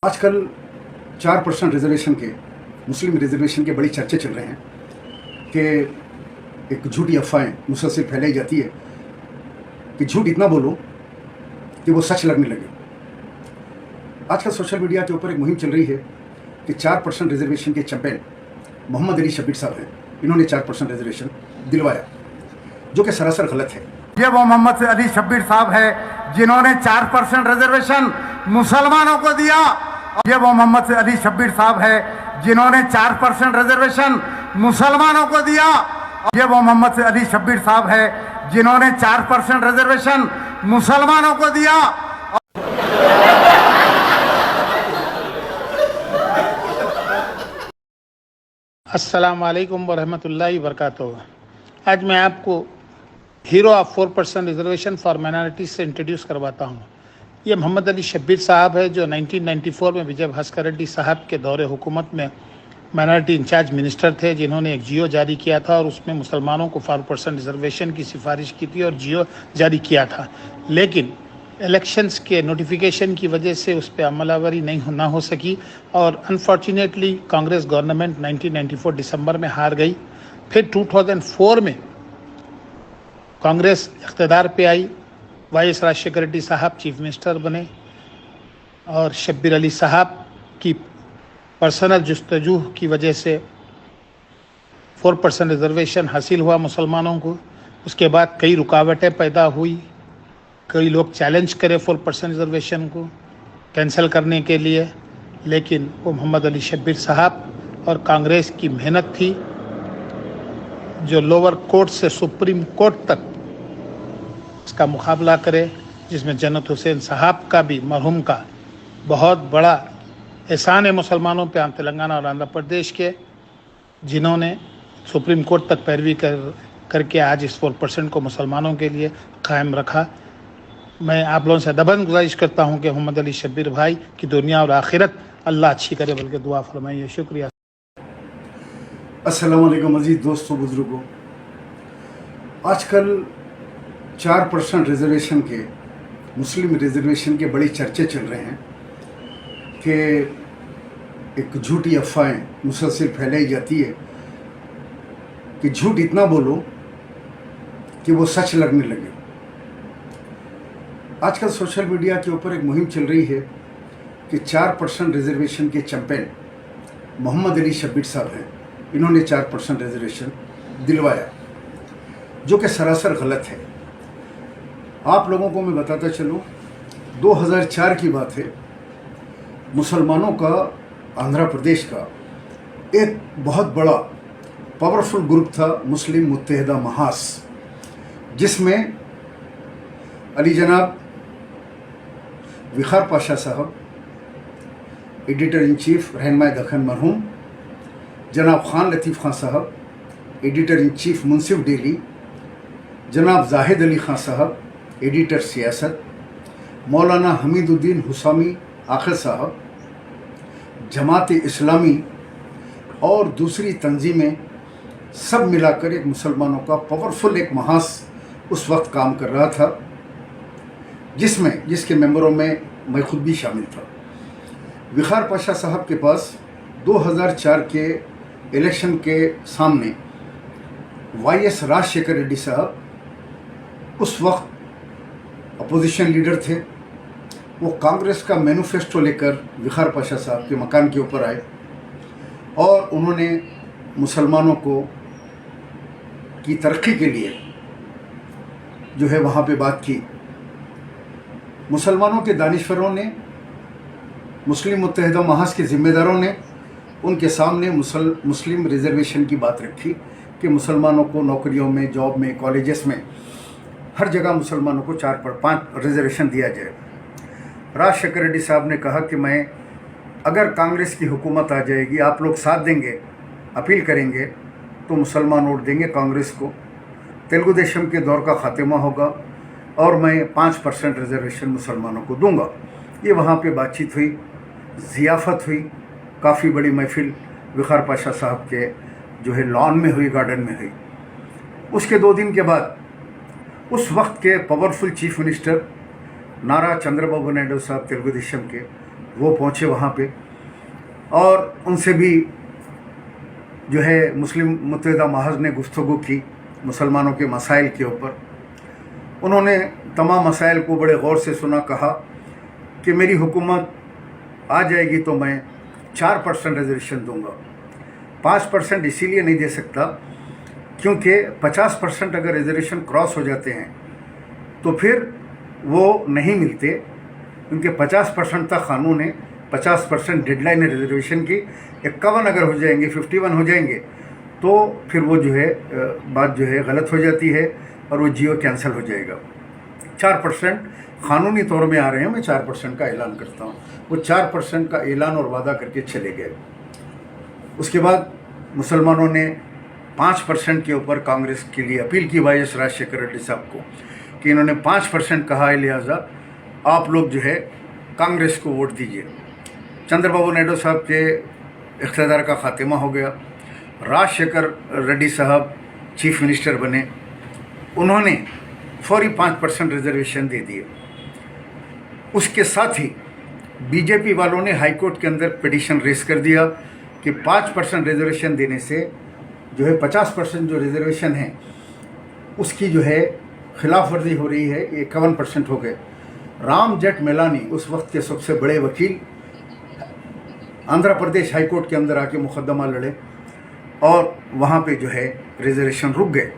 आजकल 4% रिजर्वेशन के मुस्लिम रिजर्वेशन के बड़ी चर्चे चल रहे हैं कि एक झूठी अफवाहें मुसलसल फैलाई जाती है कि झूठ इतना बोलो कि वो सच लगने लगे। आजकल सोशल मीडिया के ऊपर एक मुहिम चल रही है कि 4% रिजर्वेशन के चैंपियन मोहम्मद अली शब्बीर साहब हैं, इन्होंने 4% रिजर्वेशन दिलवाया, जो कि सरासर गलत है। ये वो मोहम्मद अली शब्बीर साहब है जिन्होंने 4% रिजर्वेशन मुसलमानों को दिया। ये वो मोहम्मद अली शब्बीर साहब है जिन्होंने 4% रिजर्वेशन मुसलमानों को दिया। ये वो मोहम्मद अली शब्बीर साहब है जिन्होंने 4% रिजर्वेशन मुसलमानों को दिया। अस्सलाम वालेकुम वरहमतुल्लाहि वबरकातुहू। आज मैं आपको hero of 4% reservation for minorities से इंट्रोड्यूस करवाता हूँ। ये मोहम्मद अली शब्बीर साहब है जो 1994 में विजय भास्कर रेड्डी साहब के दौरे हुकूमत में माइनॉरिटी इंचार्ज मिनिस्टर थे, जिन्होंने एक जियो जारी किया था और उसमें मुसलमानों को 4% रिजर्वेशन की सिफारिश की थी और जियो जारी किया था। लेकिन इलेक्शंस के नोटिफिकेशन की वजह से उस पर अमलावरी ना हो सकी और अनफॉर्चुनेटली कांग्रेस गवर्नमेंट 1994 दिसंबर में हार गई। फिर 2004 में कांग्रेस इख्तिदार पे आई, वाई.एस. राजशेखर रेड्डी साहब चीफ मिनिस्टर बने और शब्बीर अली साहब की पर्सनल जस्तजू की वजह से 4% रिजर्वेशन हासिल हुआ मुसलमानों को। उसके बाद कई रुकावटें पैदा हुई, कई लोग चैलेंज करे 4% रिजर्वेशन को कैंसिल करने के लिए, लेकिन वो मोहम्मद अली शब्बीर साहब और कांग्रेस की मेहनत थी जो लोअर कोर्ट से सुप्रीम कोर्ट तक इसका मुकाबला करे, जिसमें जन्नत हुसैन साहब का भी मरहूम का बहुत बड़ा एहसान है मुसलमानों पे, तेलंगाना और आंध्र प्रदेश के, जिन्होंने सुप्रीम कोर्ट तक पैरवी करके आज इस 4% को मुसलमानों के लिए कायम रखा। मैं आप लोगों से दबन गुजारिश करता हूँ कि मोहम्मद अली शब्बीर भाई की दुनिया और आखिरत अल्लाह अच्छी करे, बल्कि दुआ फरमाइए। शुक्रिया। अस्सलाम वालेकुम अजीज दोस्तों, बुजुर्गों। आजकल 4% रिजर्वेशन के मुस्लिम रिजर्वेशन के बड़ी चर्चे चल रहे हैं कि एक झूठी अफवाहें मुसलसल फैलाई जाती है कि झूठ इतना बोलो कि वो सच लगने लगे। आजकल सोशल मीडिया के ऊपर एक मुहिम चल रही है कि 4% रिजर्वेशन के चैंपियन मोहम्मद अली शब्बीर साहब हैं, इन्होंने 4% रिजर्वेशन दिलवाया, जो कि सरासर गलत है। आप लोगों को मैं बताता चलूँ, 2004 की बात है। मुसलमानों का आंध्र प्रदेश का एक बहुत बड़ा पावरफुल ग्रुप था मुस्लिम मुत्तहिदा महास, जिसमें अली जनाब विखार पाशा साहब, एडिटर इन चीफ रहनुमाए दखन मरहूम, जनाब खान लतीफ़ खान साहब, editor in chief Munsif daily, जनाब जाहिद अली खान साहब, एडिटर सियासत, मौलाना हमीदुद्दीन हुसामी आखिर साहब, जमात इस्लामी और दूसरी तंजीमें सब मिलाकर एक मुसलमानों का पावरफुल एक महास उस वक्त काम कर रहा था, जिसके मेंबरों में मैं खुद भी शामिल था। विखार पाशा साहब के पास 2004 के इलेक्शन के सामने वाई.एस. राजशेखर रेड्डी साहब उस वक्त अपोजिशन लीडर थे। वो कांग्रेस का मैनिफेस्टो लेकर विखार पाशा साहब के मकान के ऊपर आए और उन्होंने मुसलमानों को की तरक्की के लिए जो है वहाँ पे बात की। मुसलमानों के दानिश्वरों ने, मुस्लिम मुत्तहिदा महाज के ज़िम्मेदारों ने उनके सामने मुस्लिम रिजर्वेशन की बात रखी कि मुसलमानों को नौकरियों में, जॉब में, कॉलेजेस में, हर जगह मुसलमानों को 4/5 रिजर्वेशन दिया जाए। राजशेखर रेड्डी साहब ने कहा कि मैं अगर कांग्रेस की हुकूमत आ जाएगी, आप लोग साथ देंगे, अपील करेंगे, तो मुसलमान वोट देंगे कांग्रेस को, तेलुगु देशम के दौर का खात्मा होगा और मैं 5% रिजर्वेशन मुसलमानों को दूंगा। ये वहाँ पे बातचीत हुई, ज़ियाफ़त हुई, काफ़ी बड़ी महफिल विखार पाशा साहब के जो है लॉन में हुई, गार्डन में हुई। उसके 2 दिन के बाद उस वक्त के पावरफुल चीफ मिनिस्टर नारा चंद्रबाबू नायडू साहब तेलुगु देशम के, वो पहुँचे वहाँ पे और उनसे भी जो है मुस्लिम मुत्तहिदा महज़ ने गुफ्तगू की मुसलमानों के मसाइल के ऊपर। उन्होंने तमाम मसाइल को बड़े गौर से सुना, कहा कि मेरी हुकूमत आ जाएगी तो मैं 4% रिजर्वेशन दूंगा। 5% इसीलिए नहीं दे सकता क्योंकि 50% अगर रिजर्वेशन क्रॉस हो जाते हैं तो फिर वो नहीं मिलते, क्योंकि 50% तक कानून है, 50% डेडलाइन है रिजर्वेशन की। 51 अगर हो जाएंगे, 51 हो जाएंगे तो फिर वो जो है बात जो है गलत हो जाती है और वो जियो कैंसिल हो जाएगा। 4% कानूनी तौर में आ रहे हैं, मैं 4% का ऐलान करता हूँ। वो 4% का ऐलान और वादा करके चले गए। उसके बाद मुसलमानों ने 5% के ऊपर कांग्रेस के लिए अपील की वाईएस राजशेखर रेड्डी साहब को कि इन्होंने 5% कहा है, लिहाजा आप लोग जो है कांग्रेस को वोट दीजिए। चंद्रबाबू नायडू साहब के इख्तियार का खात्मा हो गया। राजशेखर रेड्डी साहब चीफ मिनिस्टर बने, उन्होंने फौरी 5% रिजर्वेशन दे दिए। उसके साथ ही बीजेपी वालों ने हाई कोर्ट के अंदर पिटीशन रेस कर दिया कि 5% रिजर्वेशन देने से जो है 50% जो रिजर्वेशन है उसकी जो है खिलाफ वर्जी हो रही है, ये 51% हो गए। राम जेठमलानी उस वक्त के सबसे बड़े वकील आंध्र प्रदेश हाई कोर्ट के अंदर आके मुकदमा लड़े और वहाँ पे जो है रिजर्वेशन रुक गए।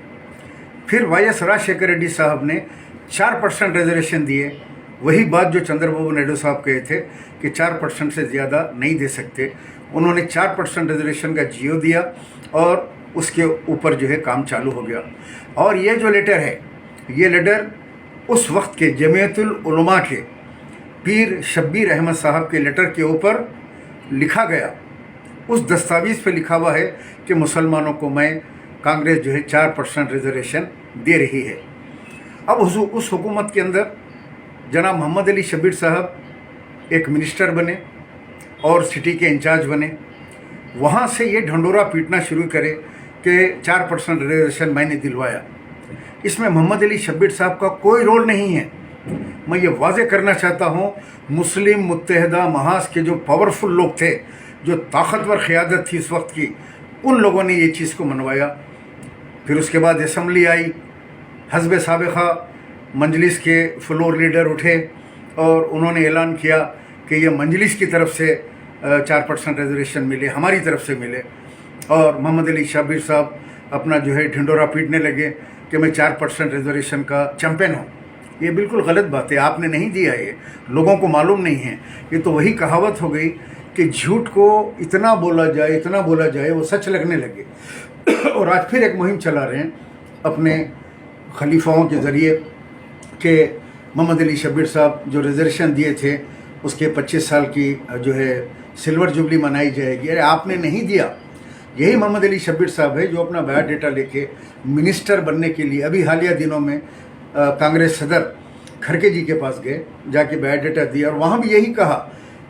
फिर वाईएस राजशेखर रेड्डी साहब ने 4% रिजर्वेशन दिए। वही बात जो चंद्रबाबू नायडू साहब कहे थे कि 4% से ज़्यादा नहीं दे सकते, उन्होंने 4% रिजर्वेशन का जियो दिया और उसके ऊपर जो है काम चालू हो गया। और ये जो लेटर है, ये लेटर उस वक्त के जमीयतुल उलमा के पीर शब्बीर अहमद साहब के लेटर के ऊपर लिखा गया। उस दस्तावेज़ पे लिखा हुआ है कि मुसलमानों को मैं कांग्रेस जो है 4% रिजर्वेशन दे रही है। अब उस हुकूमत के अंदर जनाब मोहम्मद अली शब्बीर साहब एक मिनिस्टर बने और सिटी के इंचार्ज बने। वहाँ से ये ढंडोरा पीटना शुरू करे कि 4% रिजर्वेशन मैंने दिलवाया। इसमें मोहम्मद अली शब्बीर साहब का कोई रोल नहीं है। मैं ये वाज़े करना चाहता हूँ, मुस्लिम मुत्तहिदा महाज के जो पावरफुल लोग थे, जो ताकतवर क़यादत थी इस वक्त की, उन लोगों ने ये चीज़ को मनवाया। फिर उसके बाद असम्बली आई, हज़ब साबिक़ा मजलिस के फ्लोर लीडर उठे और उन्होंने ऐलान किया कि ये मजलिस की तरफ से 4% रिजर्वेशन मिले, हमारी तरफ से मिले। और मोहम्मद अली शब्बीर साहब अपना जो है ढिंडोरा पीटने लगे कि मैं 4% रिजर्वेशन का चैम्पियन हूँ। ये बिल्कुल गलत बात है, आपने नहीं दिया, ये लोगों को मालूम नहीं है। ये तो वही कहावत हो गई कि झूठ को इतना बोला जाए वो सच लगने लगे। और आज फिर एक मुहिम चला रहे हैं अपने खलीफाओं के ज़रिए कि मोहम्मद अली शब्बीर साहब जो रिजर्वेशन दिए थे उसके 25 साल की जो है सिल्वर जुबली मनाई जाएगी। अरे आपने नहीं दिया। यही मोहम्मद अली शब्बीर साहब है जो अपना बायोडाटा लेके मिनिस्टर बनने के लिए अभी हालिया दिनों में कांग्रेस सदर खड़गे जी के पास गए, जाके बायोडाटा दिया और वहाँ भी यही कहा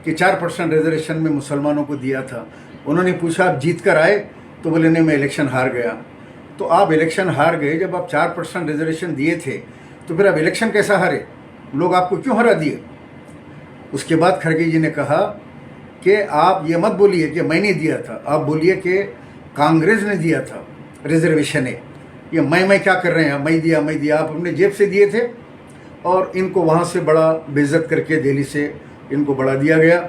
कि 4% रिजर्वेशन में मुसलमानों को दिया था। उन्होंने पूछा आप जीत कर आए? तो बोले नहीं, मैं इलेक्शन हार गया। तो आप इलेक्शन हार गए, जब आप 4% रिजर्वेशन दिए थे तो फिर आप इलेक्शन कैसा हारे? लोग आपको क्यों हरा दिए? उसके बाद खड़गे जी ने कहा कि आप ये मत बोलिए कि मैंने दिया था, आप बोलिए कि कांग्रेस ने दिया था रिजर्वेशन है। ये मैं क्या कर रहे हैं, मैं दिया, आप अपने जेब से दिए थे। और इनको वहाँ से बड़ा बेइज्जत करके दिल्ली से इनको बढ़ा दिया गया।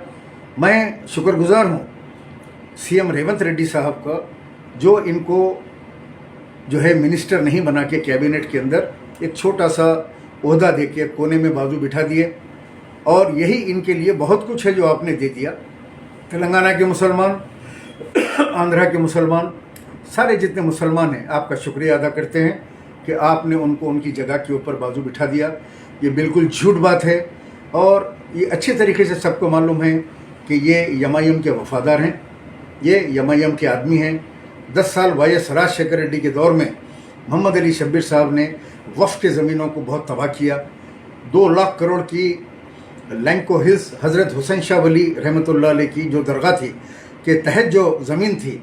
मैं शुक्रगुजार हूँ सीएम रेवंत रेड्डी साहब का, जो इनको जो है मिनिस्टर नहीं बना के कैबिनेट के अंदर एक छोटा सा ओहदा दे के कोने में बाजू बिठा दिए। और यही इनके लिए बहुत कुछ है जो आपने दे दिया। तेलंगाना के मुसलमान, आंध्रा के मुसलमान, सारे जितने मुसलमान हैं आपका शुक्रिया अदा करते हैं कि आपने उनको उनकी जगह के ऊपर बाजू बिठा दिया। ये बिल्कुल झूठ बात है और ये अच्छे तरीके से सबको मालूम है कि ये एमआईएम के वफादार हैं, ये एमआईएम के आदमी हैं। 10 साल वाईएस राजशेखर रेड्डी के दौर में मोहम्मद अली शब्बीर साहब ने वक्फ के ज़मीनों को बहुत तबाह किया। 2 लाख करोड़ की लैंको हिल्स हज़रत हुसैन शाह वली रहमतुल्लाह अलैह की जो दरगाह थी के तहत जो ज़मीन थी,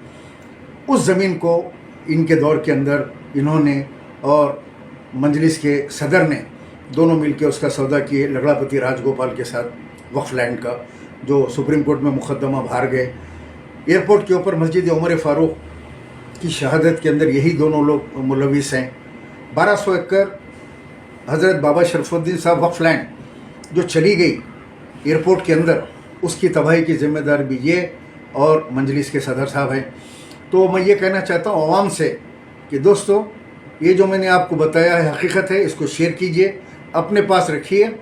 उस ज़मीन को इनके दौर के अंदर इन्होंने और मजलिस के सदर ने दोनों मिलकर उसका सौदा किए लगड़ापति राजगोपाल के साथ वक्फ लैंड का। जो सुप्रीम कोर्ट में मुकदमा हार गए। एयरपोर्ट के ऊपर मस्जिद उमर फारूक की शहादत के अंदर यही दोनों लोग मुलविस हैं। 1200 एकड़ हज़रत बाबा शरफुद्दीन साहब वक्फ लैंड जो चली गई एयरपोर्ट के अंदर, उसकी तबाही की जिम्मेदार भी ये और मंजलिस के सदर साहब हैं। तो मैं ये कहना चाहता हूँ आवाम से कि दोस्तों, ये जो मैंने आपको बताया है हकीकत है, इसको शेयर कीजिए, अपने पास रखिए।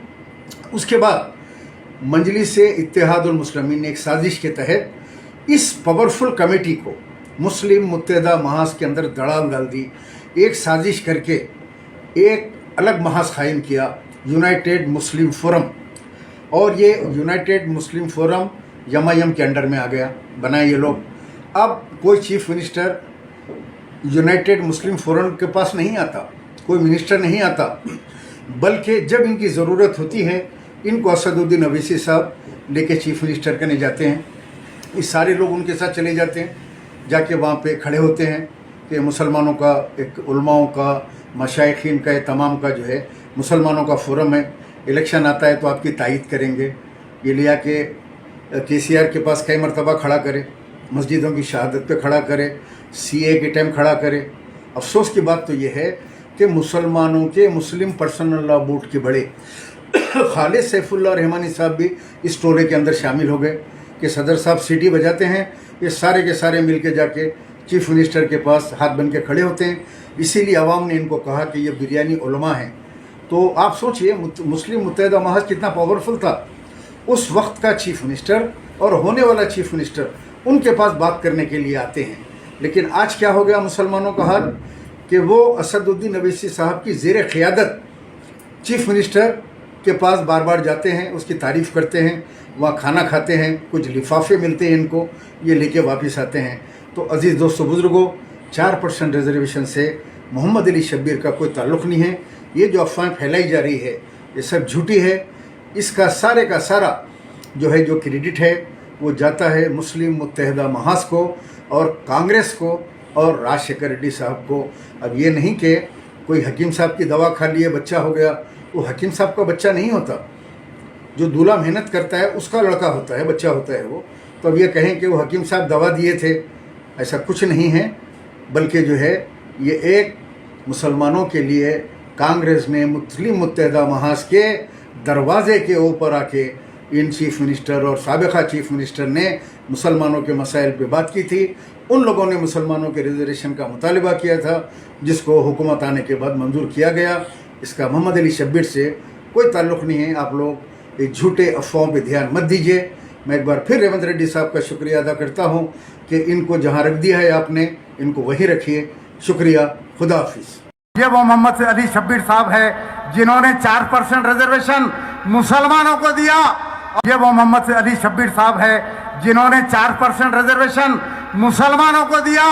उसके बाद मंजलिस से इत्तेहादुल मुस्लिमीन ने एक साजिश के तहत इस पावरफुल कमेटी को मुस्लिम मुत्तहिदा महाज के अंदर दड़ाल डाल दी। एक साजिश करके एक अलग महाज कायम किया, यूनाइटेड मुस्लिम फोरम, और ये यूनाइटेड मुस्लिम फोरम यमायम के अंडर में आ गया, बनाए ये लोग। अब कोई चीफ मिनिस्टर यूनाइटेड मुस्लिम फोरम के पास नहीं आता, कोई मिनिस्टर नहीं आता, बल्कि जब इनकी ज़रूरत होती है इनको असदुद्दीन अवैसी साहब लेके चीफ मिनिस्टर करने जाते हैं। ये सारे लोग उनके साथ चले जाते हैं, जाके वहाँ पे खड़े होते हैं कि मुसलमानों का एक उलमाओं का, मशाइखीन का, तमाम का जो है मुसलमानों का फोरम है, इलेक्शन आता है तो आपकी तायीद करेंगे। ये लिया के KCR के पास कई मरतबा खड़ा करे, मस्जिदों की शहादत पे खड़ा करे, CA के टाइम खड़ा करे। अफसोस की बात तो ये है कि मुसलमानों के मुस्लिम पर्सनल लॉ बोर्ड के बड़े खालिद सैफुल्लाह रहमानी साहब भी इस टोले के अंदर शामिल हो गए कि सदर साहब सीटी बजाते हैं, ये सारे के सारे मिल के जाके चीफ मिनिस्टर के पास हाथ बन के खड़े होते हैं। इसीलिए आवाम ने इनको कहा कि ये बिरयानी उलमा है। तो आप सोचिए मुस्लिम मुत्तहिदा महाज कितना पावरफुल था। उस वक्त का चीफ मिनिस्टर और होने वाला चीफ मिनिस्टर उनके पास बात करने के लिए आते हैं। लेकिन आज क्या हो गया मुसलमानों का हाल कि वो असदुद्दीन अवैसी साहब की ज़ेर क़ियादत चीफ मिनिस्टर के पास बार बार जाते हैं, उसकी तारीफ़ करते हैं, वहाँ खाना खाते हैं, कुछ लिफाफे मिलते हैं इनको, ये लेके वापस आते हैं। तो अज़ीज़ दोस्तों बुज़ुर्गों, 4% रिजर्वेशन से मोहम्मद अली शब्बीर का कोई ताल्लुक़ नहीं है। ये जो अफवाहें फैलाई जा रही है ये सब झूठी है। इसका सारे का सारा जो है जो क्रेडिट है वो जाता है मुस्लिम मुत्तहिदा महाज को और कांग्रेस को और राजशेखर रेड्डी साहब को। अब ये नहीं कि कोई हकीम साहब की दवा खा लिए बच्चा हो गया, वो हकीम साहब का बच्चा नहीं होता, जो दूल्हा मेहनत करता है उसका लड़का होता है, बच्चा होता है वो। तो अब ये कहें कि वो हकीम साहब दवा दिए थे, ऐसा कुछ नहीं है, बल्कि जो है ये एक मुसलमानों के लिए कांग्रेस ने मुस्लिम मुत्तहिदा महाज के दरवाज़े के ऊपर आके इन चीफ मिनिस्टर और साबिक़ा चीफ मिनिस्टर ने मुसलमानों के मसाइल पे बात की थी। उन लोगों ने मुसलमानों के रिजर्वेशन का मुतालिबा किया था, जिसको हुकूमत आने के बाद मंजूर किया गया। इसका मोहम्मद अली शब्बीर से कोई ताल्लुक़ नहीं है। आप लोग इस झूठे अफवाहों पे ध्यान मत दीजिए। मैं एक बार फिर रेवंत रेड्डी साहब का शुक्रिया अदा करता हूँ कि इनको जहाँ रख दिया है आपने, इनको वहीं रखिए। शुक्रिया, खुदा हाफिज़। ये वो मोहम्मद अली शब्बीर साहब है जिन्होंने 4% रिजर्वेशन मुसलमानों को दिया। ये वो मोहम्मद अली शब्बीर साहब है जिन्होंने 4% रिजर्वेशन मुसलमानों को दिया।